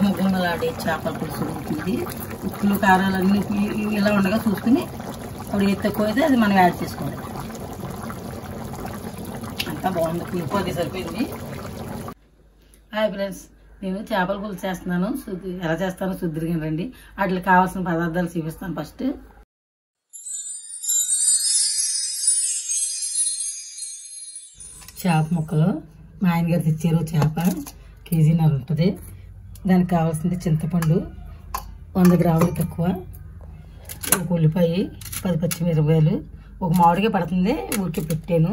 ముగ్గమలాడే చేపల పులుసు అవుతుంది. ఉప్పులు కారాలన్నీ ఇలా ఉండగా చూసుకుని ఇప్పుడు ఏది తక్కువ అయితే అది మనం యాడ్ చేసుకోవాలి. అంతా బాగుంది, పులుపు అది సరిపోయింది. హాయ్ ఫ్రెండ్స్, నేను చేపల పులుసు చేస్తున్నాను. ఎలా చేస్తానో చూద్దురుగా రండి. వాటికి కావాల్సిన పదార్థాలు చూపిస్తాను. ఫస్ట్ చేప ముక్కలు, మా ఆయనగారు తెచ్చారు. చేప కేజీన్నర ఉంటుంది. దానికి కావాల్సింది చింతపండు 100 గ్రాములు తక్కువ, ఒక ఉల్లిపాయ, 10 పచ్చిమిరపకాయలు, ఒక మామిడికాయ పడుతుంది ఊరికి పెట్టాను,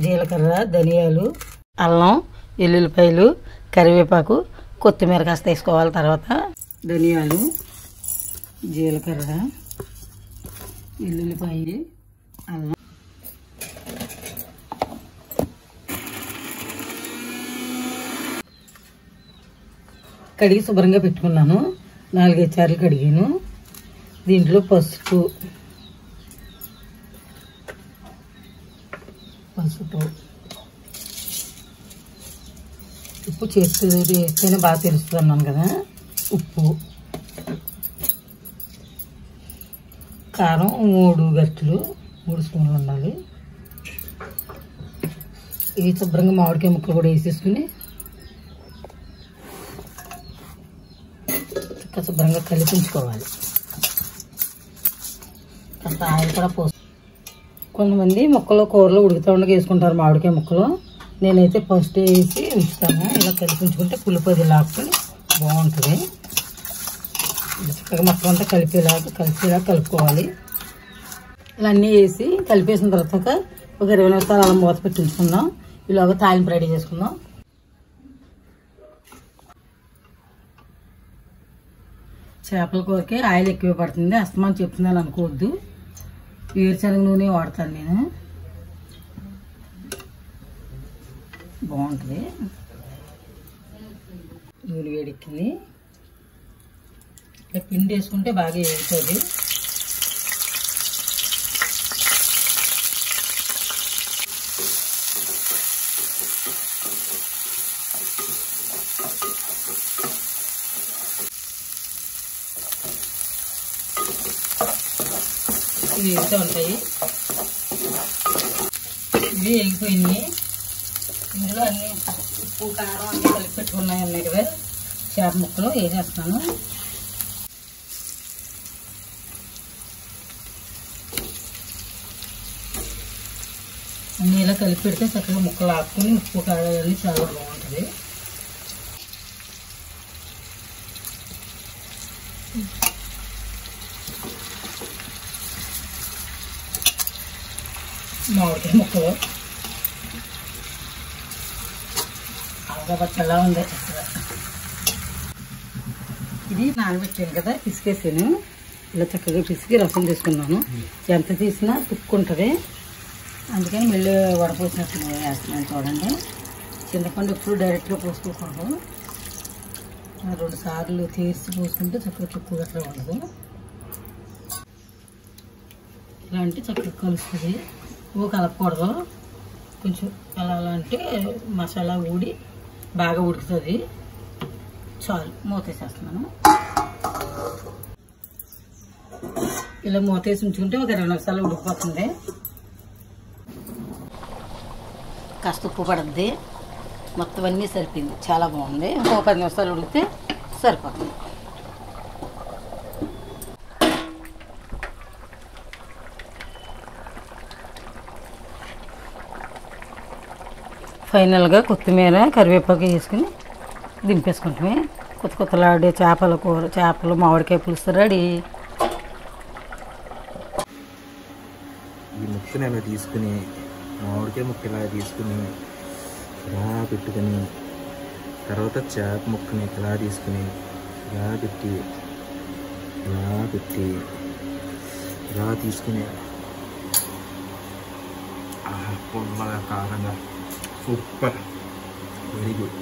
జీలకర్ర, ధనియాలు, అల్లం, ఎల్లుల్లిపాయలు, కరివేపాకు, కొత్తిమీర కాస్త వేసుకోవాలి. తర్వాత ధనియాలు, జీలకర్ర, ఎల్లుల్లిపాయ, అల్లం, కడిగి శుభ్రంగా పెట్టుకున్నాను. 4-5 సార్లు కడిగాను. దీంట్లో పసుపు ఉప్పు వేస్తేనే బాగా తెలుస్తుంది అన్నాను కదా. ఉప్పు, కారం 3 గరిటెలు, 3 స్పూన్లు ఉండాలి. ఇవి శుభ్రంగా మామిడికాయ ముక్కలు కూడా వేసేసుకుని శుభ్రంగా కలిపించుకోవాలి. కాస్త ఆయిల్ కూడా పోసి, కొంతమంది ముక్కలు కూరలో ఉడుకుతూ ఉండగా వేసుకుంటారు మామిడికాయ ముక్కలు. నేనైతే ఫస్ట్ వేసి ఉంచుతాను. ఇలా కలిపించుకుంటే పులుపు అది లాక్కుని బాగుంటుంది. చక్కగా మొత్తం అంతా కలిసేలా కలుపుకోవాలి. ఇలా అన్నీ వేసి కలిపేసిన తర్వాత ఒక 20 నిమిషాలు అలా మూత పెట్టి ఉంచుకుందాం. ఇలాగ తాలింపు రెడీ చేసుకుందాం. చేపల కూరకి ఆయిల్ ఎక్కువ పడుతుంది, అస్తమానం చెప్తున్నాను అనుకోవద్దు. వేరుశనగ నూనె వాడతాను నేను, బాగుంటుంది. నూనె వేడెక్కింది. ఇట్లా పిండి వేసుకుంటే బాగా వేగుతుంది. ఇవి వేస్తూ ఉంటాయి. ఇవి వేగిపోయినాయి. ఇందులో అన్ని ఉప్పు కారం అన్నీ కలిపి పెట్టుకున్నాయి కదా. చేప ముక్కలు వేసేస్తాను. అన్నీ ఇలా కలిపి పెడితే చక్కగా ముక్కలు ఆపుకుని ఉప్పు కారం అన్నీ చాలా బాగుంటుంది. మామిడికాయ ముక్కలు అలగబట్టలా ఉంది చక్కగా. ఇది నానబెట్టాను కదా, పిసికేసాను. ఇలా చక్కగా పిసికి రసం తీసుకున్నాను. ఎంత తీసినా తుక్కుంటుంది, అందుకని మళ్ళీ వడపోసినట్టు వేస్తున్నాను. చూడండి, చింతపండు ఎప్పుడు డైరెక్ట్గా పోసుకోకూడదు. 2 సార్లు తీసి పోసుకుంటే చక్కగా తుక్కు గట్రా ఉండదు. ఇలా అంటే చక్కగా కలుస్తుంది. కలపకూడదు, కొంచెం అలా అంటే మసాలా ఊడి బాగా ఉడుకుతుంది. చాలు, మూతేసేస్తున్నాను. ఇలా మూతేసి ఉంచుకుంటే ఒక 20 నిమిషాలు ఉడికిపోతుంది. కాస్త ఉప్పు పడుద్ది. మొత్తం అన్నీ సరిపోయింది, చాలా బాగుంది. ఇంకో 10 నిమిషాలు ఉడికితే సరిపోతుంది. ఫైనల్గా కొత్తిమీర, కరివేపాకు వేసుకుని దింపేసుకుంటామే. కొత్తలాడే చేపల కూర, చేపలు మామిడికాయ పులుసు రెడీ. ఈ ముక్కని అలా తీసుకుని, మామిడికాయ ముక్క ఇలా తీసుకుని ఇలా పెట్టుకుని, తర్వాత చేప ముక్కని ఇలా తీసుకుని ఇలా పెట్టి ఇలా తీసుకుని పుల్లగా కారంగా సూపర్, వెరీ గుడ్.